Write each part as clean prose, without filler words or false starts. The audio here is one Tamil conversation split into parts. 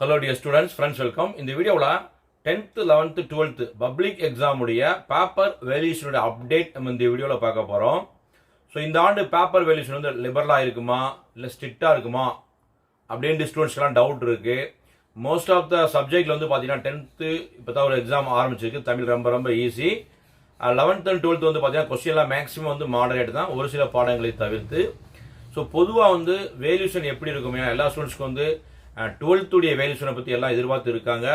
Hello dear students, friends, welcome. இந்த வீடியோவில் 10th, 11th, 12th public exam உடைய பேப்பர் வேல்யூஷனோட அப்டேட் நம்ம இந்த வீடியோவில் பார்க்க போகிறோம். ஸோ இந்த ஆண்டு பேப்பர் வேல்யூஷன் வந்து லிபரலாக இருக்குமா இல்லை ஸ்ட்ரிக்டாக இருக்குமா அப்படின்ட்டு ஸ்டூடெண்ட்ஸ்க்கெலாம் டவுட் இருக்குது. மோஸ்ட் ஆஃப் த சப்ஜெக்டில் வந்து பார்த்தீங்கன்னா 10th இப்போ தான் ஒரு எக்ஸாம் ஆரம்பிச்சிருக்கு. தமிழ் ரொம்ப ரொம்ப ஈஸி. 11th and 12th வந்து பார்த்தீங்கன்னா கொஸ்டின்லாம் மேக்ஸிமம் வந்து மாடரேட் தான், ஒரு சில பாடங்களை தவிர்த்து. ஸோ பொதுவாக வந்து வேல்யூஷன் எப்படி இருக்கும், ஏன்னா எல்லா ஸ்டூடெண்ட்ஸ்க்கு வந்து 12th உடைய வேல்யூஷனை பற்றி எல்லாம் எதிர்பார்த்து இருக்காங்க.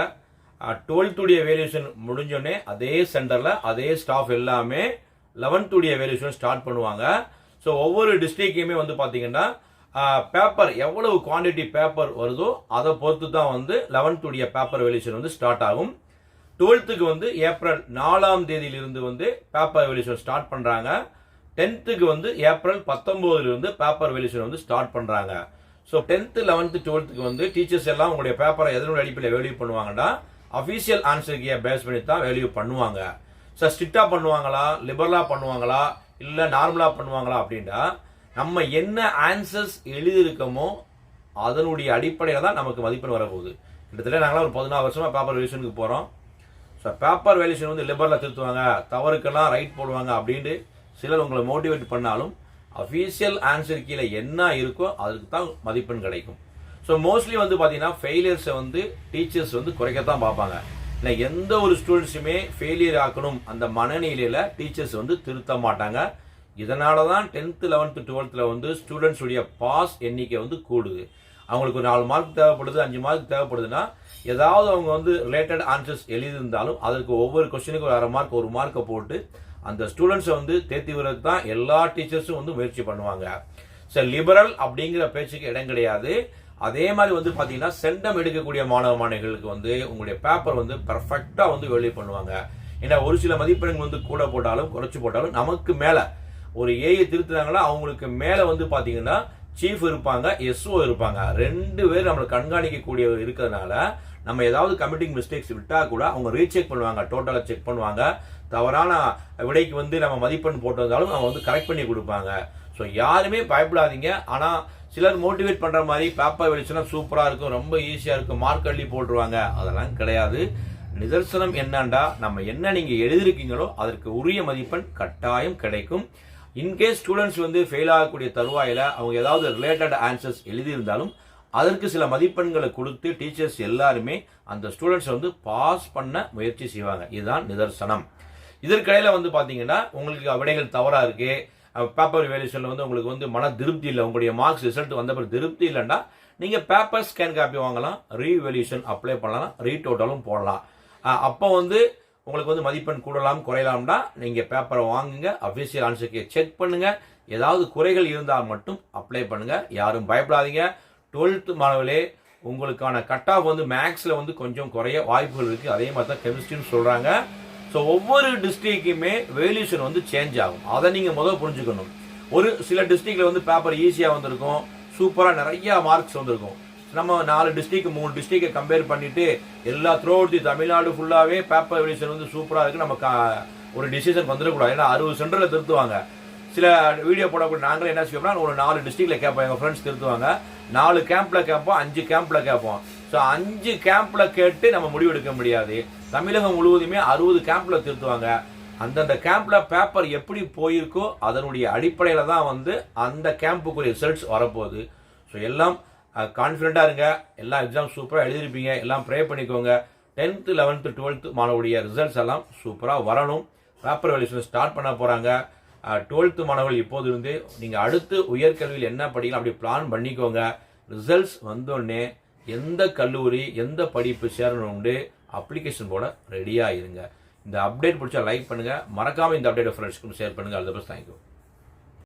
12th உடைய வேல்யூஷன் முடிஞ்சோடனே அதே சென்டரில் அதே ஸ்டாஃப் எல்லாமே 11th உடைய வேல்யூஷன் ஸ்டார்ட் பண்ணுவாங்க. ஸோ ஒவ்வொரு டிஸ்ட்ரிக்டையுமே வந்து பார்த்தீங்கன்னா பேப்பர் எவ்வளவு குவான்டிட்டி பேப்பர் வருதோ அதை பொறுத்து தான் வந்து 11th உடைய பேப்பர் வேல்யூஷன் வந்து ஸ்டார்ட் ஆகும். 12th வந்து ஏப்ரல் 4ஆம் தேதியிலிருந்து வந்து பேப்பர் வேல்யூஷன் ஸ்டார்ட் பண்ணுறாங்க. 10th வந்து ஏப்ரல் 19இலிருந்து பேப்பர் வேல்யூஷன் வந்து ஸ்டார்ட் பண்ணுறாங்க. ஸோ 10th, 11th, 12th வந்து டீச்சர்ஸ் எல்லாம் உங்களுடைய பேப்பரை எதனுடைய அடிப்படையில் வேல்யூ பண்ணுவாங்கன்னா அஃபீஷியல் ஆன்சர் கீயை பேஸ் பண்ணி தான் வேல்யூ பண்ணுவாங்க. ஸோ ஸ்ட்ரிக்டாக பண்ணுவாங்களா, லிபரலாக பண்ணுவாங்களா, இல்லை நார்மலாக பண்ணுவாங்களா அப்படின்னா நம்ம என்ன ஆன்சர்ஸ் எழுதியிருக்கோமோ அதனுடைய அடிப்படையில் தான் நமக்கு மதிப்பெண் வரப்போகுது. கிட்டத்தட்ட நாங்களாம் ஒரு 14 வருஷமாக பேப்பர் வேல்யூஷனுக்கு போகிறோம். ஸோ பேப்பர் வேல்யூஷன் வந்து லிபரலாக திருத்துவாங்க, தவறுக்கெல்லாம் ரைட் போடுவாங்க அப்படின்ட்டு சிலர் உங்களை மோட்டிவேட் பண்ணாலும் அஃபீஷியல் ஆன்சர் கீழே என்ன இருக்கோ அதுக்கு தான் மதிப்பெண் கிடைக்கும். ஸோ மோஸ்ட்லி வந்து பார்த்தீங்கன்னா ஃபெயிலியர்ஸை வந்து டீச்சர்ஸ் வந்து குறைக்கத்தான் பார்ப்பாங்க. இல்லை எந்த ஒரு ஸ்டூடெண்ட்ஸுமே ஃபெயிலியர் ஆக்கணும் அந்த மனநிலையில் டீச்சர்ஸ் வந்து திருத்த மாட்டாங்க. இதனால தான் 10th, 11th, 12th வந்து ஸ்டூடெண்ட்ஸுடைய பாஸ் எண்ணிக்கை வந்து கூடுது. அவங்களுக்கு ஒரு 4 மார்க் தேவைப்படுது, 5 மார்க் தேவைப்படுதுன்னா ஏதாவது அவங்க வந்து ரிலேட்டட் ஆன்சர்ஸ் எழுதியிருந்தாலும் அதற்கு ஒவ்வொரு கொஸ்டினுக்கு ஒரு 1/2 மார்க் 1 மார்க்கை போட்டு அந்த ஸ்டூடெண்ட்ஸை வந்து தேர்த்தி விடுறதுக்கு தான் எல்லா டீச்சர்ஸும் வந்து முயற்சி பண்ணுவாங்க. ஸோ லிபரல் அப்படிங்கிற பேச்சுக்கு இடம் கிடையாது. அதே மாதிரி வந்து பார்த்தீங்கன்னா சென்டம் எடுக்கக்கூடிய மாணவ மாணவிகளுக்கு வந்து உங்களுடைய பேப்பர் வந்து பர்ஃபெக்டாக வந்து வேல்யூ பண்ணுவாங்க. ஏன்னா ஒரு சில மதிப்பெண்கள் வந்து கூட போட்டாலும் குறைச்சி போட்டாலும் நமக்கு மேலே ஒரு ஏஐ திருத்துறாங்களா அவங்களுக்கு மேலே வந்து பார்த்தீங்கன்னா சீஃப் இருப்பாங்க, எஸ்ஓ இருப்பாங்க. 2 பேர் நம்மளை கண்காணிக்கக்கூடிய இருக்கிறதுனால நம்ம ஏதாவது கமிட்டிங் மிஸ்டேக்ஸ் விட்டால் கூட அவங்க ரீசெக் பண்ணுவாங்க, டோட்டலாக செக் பண்ணுவாங்க. தவறான விடைக்கு வந்து நம்ம மதிப்பெண் போட்டு வந்தாலும் அவங்க வந்து கரெக்ட் பண்ணி கொடுப்பாங்க. ஸோ யாருமே பயப்படாதீங்க. ஆனால் சிலர் மோட்டிவேட் பண்ணுற மாதிரி பேப்பர் வெளிச்சுனா சூப்பராக இருக்கும், ரொம்ப ஈஸியாக இருக்கும், மார்க் அள்ளி போட்டுருவாங்க. அதெல்லாம் கிடையாது. நிதர்சனம் என்னண்டா நம்ம என்ன நீங்கள் எழுதிருக்கீங்களோ அதற்கு உரிய மதிப்பெண் கட்டாயம் கிடைக்கும். இன்கேஸ் ஸ்டூடெண்ட்ஸ் வந்து ஃபெயில் ஆகக்கூடிய தருவாயில் அவங்க ஏதாவது ரிலேட்டட் ஆன்சர்ஸ் எழுதியிருந்தாலும் அதற்கு சில மதிப்பெண்களை கொடுத்து டீச்சர்ஸ் எல்லாருமே அந்த ஸ்டூடெண்ட்ஸ் வந்து பாஸ் பண்ண முயற்சி செய்வாங்க. இதுதான் நிதர்சனம். இதற்கிடையில் வந்து பார்த்தீங்கன்னா உங்களுக்கு விடைகள் தவறாக இருக்கு, பேப்பர் வேல்யூஷனில் வந்து உங்களுக்கு வந்து மன திருப்தி இல்லை, உங்களுடைய மார்க்ஸ் ரிசல்ட் வந்த பிறகு திருப்தி இல்லைன்னா நீங்கள் பேப்பர் ஸ்கேன் காப்பி வாங்கலாம், ரீவேல்யூஷன் அப்ளை பண்ணலாம், ரீடோட்டலும் போடலாம். அப்போ வந்து உங்களுக்கு வந்து மதிப்பெண் கூடலாம் குறையலாம்னா நீங்கள் பேப்பரை வாங்குங்க, அஃபீஷியல் ஆன்சருக்கு செக் பண்ணுங்க. ஏதாவது குறைகள் இருந்தால் மட்டும் அப்ளை பண்ணுங்க. யாரும் பயப்படாதீங்க. 12th மாணவர்களே உங்களுக்கான கட் ஆஃப் வந்து மேக்ஸில் வந்து கொஞ்சம் குறைய வாய்ப்புகள் இருக்குது. அதே மாதிரி தான் கெமிஸ்ட்ரின்னு சொல்கிறாங்க. ஸோ ஒவ்வொரு டிஸ்ட்ரிக்ட்டுமே வேல்யூஷன் வந்து சேஞ்ச் ஆகும். அதை நீங்கள் முதல் புரிஞ்சுக்கணும். ஒரு சில டிஸ்ட்ரிக்டில் வந்து பேப்பர் ஈஸியாக வந்திருக்கும், சூப்பராக நிறையா மார்க்ஸ் வந்திருக்கும். நம்ம 4 டிஸ்ட்ரிக்ட் 3 டிஸ்ட்ரிக்டை கம்பேர் பண்ணிவிட்டு எல்லா த்ரூ அவுட் தி தமிழ்நாடு ஃபுல்லாகவே பேப்பர் வேல்யூஷன் வந்து சூப்பராக இருக்குது, நமக்கு ஒரு டிசிஷன் வந்துடக்கூடாது. ஏன்னா 60 சென்டரில் திருத்துவாங்க. சில வீடியோ போடக்கூடிய நாங்களே என்ன செய்வோம்னா ஒரு 4 டிஸ்ட்ரிக்டில் கேட்போம், எங்கள் ஃப்ரெண்ட்ஸ் திருத்துவாங்க. 4 கேம்பில் கேட்போம், 5 கேம்பில் கேட்போம். ஸோ 5 கேம்பில் கேட்டு நம்ம முடிவெடுக்க முடியாது. தமிழகம் முழுவதுமே 60 கேம்பில் திருத்துவாங்க. அந்தந்த கேம்பில் பேப்பர் எப்படி போயிருக்கோ அதனுடைய அடிப்படையில் தான் வந்து அந்த கேம்புக்குரிய ரிசல்ட்ஸ் வரப்போகுது. ஸோ எல்லாம் கான்ஃபிடென்ட்டாக இருங்க. எல்லா எக்ஸாம் சூப்பராக எழுதிருப்பீங்க. எல்லாம் ப்ரே பண்ணிக்கோங்க. 10th, 11th, 12th மாணவருடைய ரிசல்ட்ஸ் எல்லாம் சூப்பராக வரணும். பேப்பர் வேல்யூஷன் ஸ்டார்ட் பண்ண போகிறாங்க. 12th மாணவர்கள் இப்போது இருந்து நீங்கள் அடுத்து உயர்கல்வியில் என்ன படிக்கலாம் அப்படி பிளான் பண்ணிக்கோங்க. ரிசல்ட்ஸ் வந்தோடனே எந்த கல்லூரி எந்த படிப்பு சேரணும்னு அப்ளிகேஷன் போட ரெடியாக இருங்க. இந்த அப்டேட் பிடிச்சா லைக் பண்ணுங்கள், மறக்காமல் இந்த அப்டேட் ஃப்ரெண்ட்ஸ்க்கு ஷேர் பண்ணுங்கள். அது தேங்க்யூ.